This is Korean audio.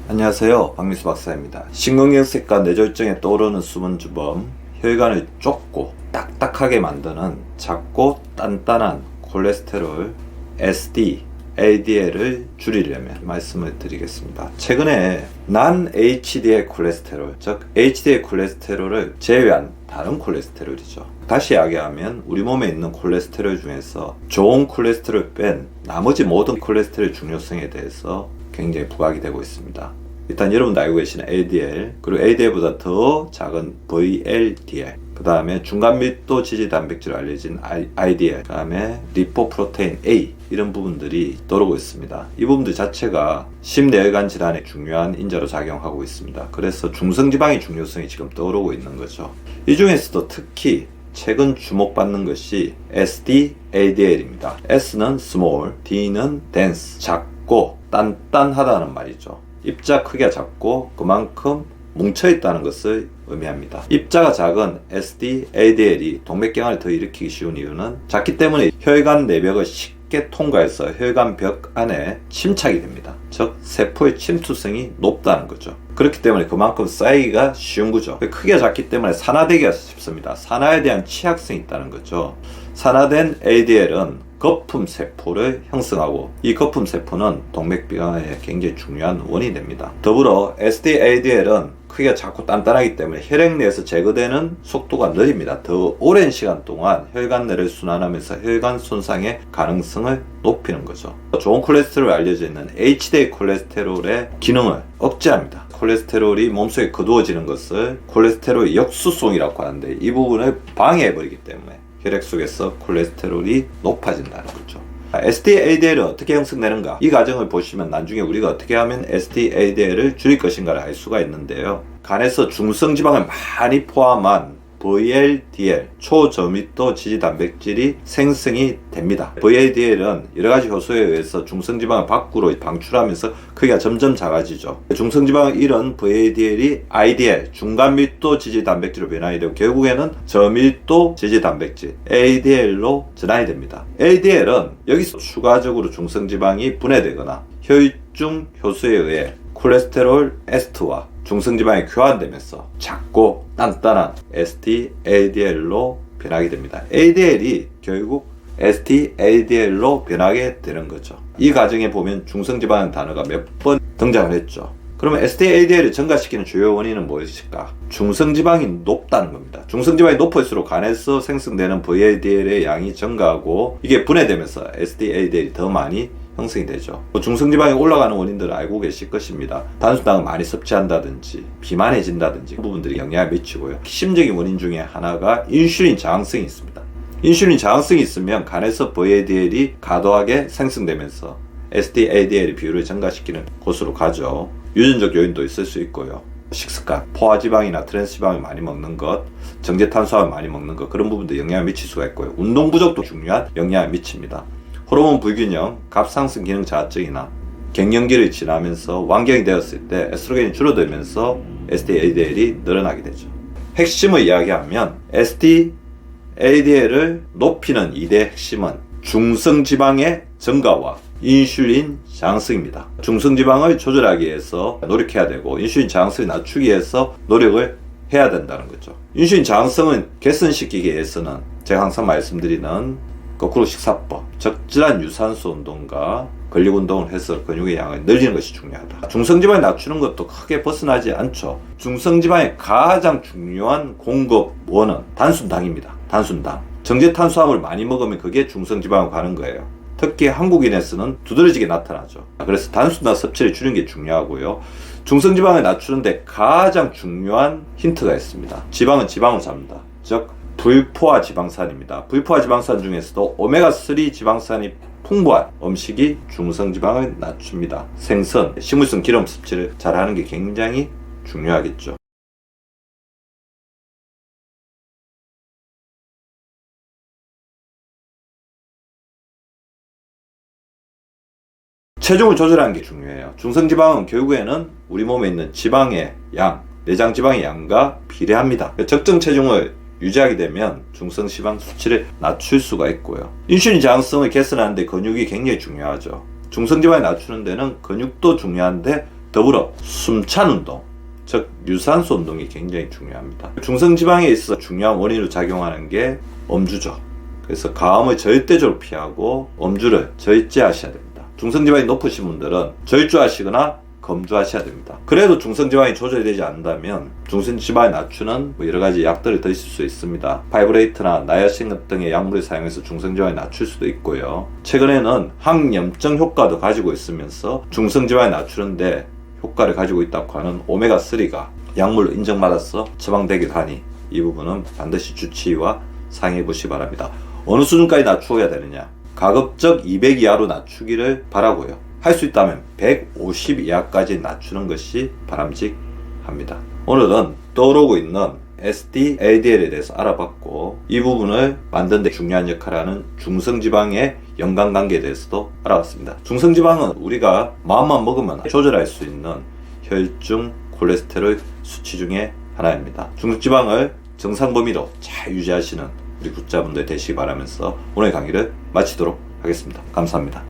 안녕하세요, 박미수 박사입니다. 심근경색과 뇌졸중에 떠오르는 숨은 주범, 혈관을 좁고 딱딱하게 만드는 작고 단단한 콜레스테롤 SD, LDL을 줄이려면 말씀을 드리겠습니다. 최근에 non-HDL 콜레스테롤, 즉 HDL 콜레스테롤을 제외한 다른 콜레스테롤이죠. 다시 이야기하면 우리 몸에 있는 콜레스테롤 중에서 좋은 콜레스테롤 뺀 나머지 모든 콜레스테롤 중요성에 대해서 굉장히 부각이 되고 있습니다. 일단 여러분도 알고 계시는 LDL, 그리고 LDL보다 더 작은 VLDL, 그 다음에 중간 밀도 지지 단백질로 알려진 IDL, 그 다음에 리포프로테인 A, 이런 부분들이 떠오르고 있습니다. 이 부분들 자체가 심내혈관 질환의 중요한 인자로 작용하고 있습니다. 그래서 중성지방의 중요성이 지금 떠오르고 있는 거죠. 이 중에서도 특히 최근 주목받는 것이 SD, LDL입니다. S는 small, D는 dense, 작고 단단하다는 말이죠. 입자 크기가 작고 그만큼 뭉쳐있다는 것을 의미합니다. 입자가 작은 SD, LDL이 동맥경화를 더 일으키기 쉬운 이유는 작기 때문에 혈관 내벽을 쉽게 통과해서 혈관벽 안에 침착이 됩니다. 즉 세포의 침투성이 높다는 거죠. 그렇기 때문에 그만큼 쌓이기가 쉬운 거죠. 크기가 작기 때문에 산화되기가 쉽습니다. 산화에 대한 취약성이 있다는 거죠. 산화된 LDL은 거품 세포를 형성하고 이 거품 세포는 동맥경화에 굉장히 중요한 원인이 됩니다. 더불어 SD-LDL은 크기가 작고 단단하기 때문에 혈액 내에서 제거되는 속도가 느립니다. 더 오랜 시간 동안 혈관 내를 순환하면서 혈관 손상의 가능성을 높이는 거죠. 좋은 콜레스테롤이 알려져 있는 HDL 콜레스테롤의 기능을 억제합니다. 콜레스테롤이 몸속에 거두어지는 것을 콜레스테롤 역수송이라고 하는데 이 부분을 방해해버리기 때문에 혈액 속에서 콜레스테롤이 높아진다는 거죠. SD-LDL은 어떻게 형성되는가? 이 과정을 보시면 나중에 우리가 어떻게 하면 SD-LDL을 줄일 것인가를 알 수가 있는데요. 간에서 중성지방을 많이 포함한 VLDL, 초저밀도 지지단백질이 생성이 됩니다. VLDL은 여러가지 효소에 의해서 중성지방을 밖으로 방출하면서 크기가 점점 작아지죠. 중성지방을 잃은 VLDL이 IDL, 중간밀도 지지단백질로 변환이 되고 결국에는 저밀도 지지단백질, LDL로 전환이 됩니다. LDL은 여기서 추가적으로 중성지방이 분해되거나 혈중 효소에 의해 콜레스테롤 에스터와 중성지방이 교환되면서 작고 단단한 SD, LDL로 변하게 됩니다. LDL이 결국 SD, LDL로 변하게 되는 거죠. 이 과정에 보면 중성지방이라는 단어가 몇 번 등장을 했죠. 그러면 SD, LDL을 증가시키는 주요 원인은 무엇일까? 중성지방이 높다는 겁니다. 중성지방이 높을수록 간에서 생성되는 VLDL의 양이 증가하고 이게 분해되면서 SD, LDL이 더 많이 형성이 되죠. 중성지방이 올라가는 원인들을 알고 계실 것입니다. 단순당을 많이 섭취한다든지 비만해진다든지 그 부분들이 영향을 미치고요. 핵심적인 원인 중에 하나가 인슐린 저항성이 있습니다. 인슐린 저항성이 있으면 간에서 VLDL이 과도하게 생성되면서 SD, LDL 비율을 증가시키는 곳으로 가죠. 유전적 요인도 있을 수 있고요. 식습관, 포화지방이나 트랜스지방을 많이 먹는 것, 정제탄수화물 많이 먹는 것, 그런 부분도 영향을 미칠 수가 있고요. 운동 부족도 중요한 영향을 미칩니다. 호르몬 불균형, 갑상선 기능 저하증이나 갱년기를 지나면서 완경이 되었을 때 에스트로겐이 줄어들면서 SD, LDL이 늘어나게 되죠. 핵심을 이야기하면 SD, LDL을 높이는 2대 핵심은 중성지방의 증가와 인슐린 저항성입니다. 중성지방을 조절하기 위해서 노력해야 되고 인슐린 저항성을 낮추기 위해서 노력을 해야 된다는 거죠. 인슐린 저항성은 개선시키기 위해서는 제가 항상 말씀드리는 거꾸로 식사법, 적절한 유산소 운동과 근력 운동을 해서 근육의 양을 늘리는 것이 중요하다. 중성지방을 낮추는 것도 크게 벗어나지 않죠. 중성지방의 가장 중요한 공급원은 단순당입니다. 단순당. 정제탄수화물 많이 먹으면 그게 중성지방으로 가는 거예요. 특히 한국인에서는 두드러지게 나타나죠. 그래서 단순당 섭취를 줄이는 게 중요하고요. 중성지방을 낮추는데 가장 중요한 힌트가 있습니다. 지방은 지방을 잡는다. 즉 불포화 지방산입니다. 불포화 지방산 중에서도 오메가3 지방산이 풍부한 음식이 중성지방을 낮춥니다. 생선, 식물성 기름 섭취를 잘하는 게 굉장히 중요하겠죠. 체중을 조절하는 게 중요해요. 중성지방은 결국에는 우리 몸에 있는 지방의 양, 내장 지방의 양과 비례합니다. 적정 체중을 유지하게 되면 중성지방 수치를 낮출 수가 있고요. 인슐린 저항성을 개선하는데 근육이 굉장히 중요하죠. 중성지방을 낮추는 데는 근육도 중요한데 더불어 숨찬 운동, 즉 유산소 운동이 굉장히 중요합니다. 중성지방에 있어 중요한 원인으로 작용하는 게 엄주죠. 그래서 가음을 절대적으로 피하고 엄주를 절제하셔야 됩니다. 중성지방이 높으신 분들은 절주하시거나 검주하셔야 됩니다. 그래도 중성지방이 조절이 되지 않는다면 중성지방을 낮추는 여러 가지 약들을 드실 수 있습니다. 파이브레이트나 나야신 등의 약물을 사용해서 중성지방을 낮출 수도 있고요. 최근에는 항염증 효과도 가지고 있으면서 중성지방을 낮추는데 효과를 가지고 있다고 하는 오메가3가 약물로 인정받아서 처방되기도 하니 이 부분은 반드시 주치의와 상의해 보시기 바랍니다. 어느 수준까지 낮추어야 되느냐? 가급적 200 이하로 낮추기를 바라고요. 할 수 있다면 150 이하까지 낮추는 것이 바람직합니다. 오늘은 떠오르고 있는 SD-LDL에 대해서 알아봤고 이 부분을 만드는 데 중요한 역할을 하는 중성지방의 연관관계에 대해서도 알아봤습니다. 중성지방은 우리가 마음만 먹으면 조절할 수 있는 혈중 콜레스테롤 수치 중에 하나입니다. 중성지방을 정상 범위로 잘 유지하시는 우리 구독자분들 되시기 바라면서 오늘 강의를 마치도록 하겠습니다. 감사합니다.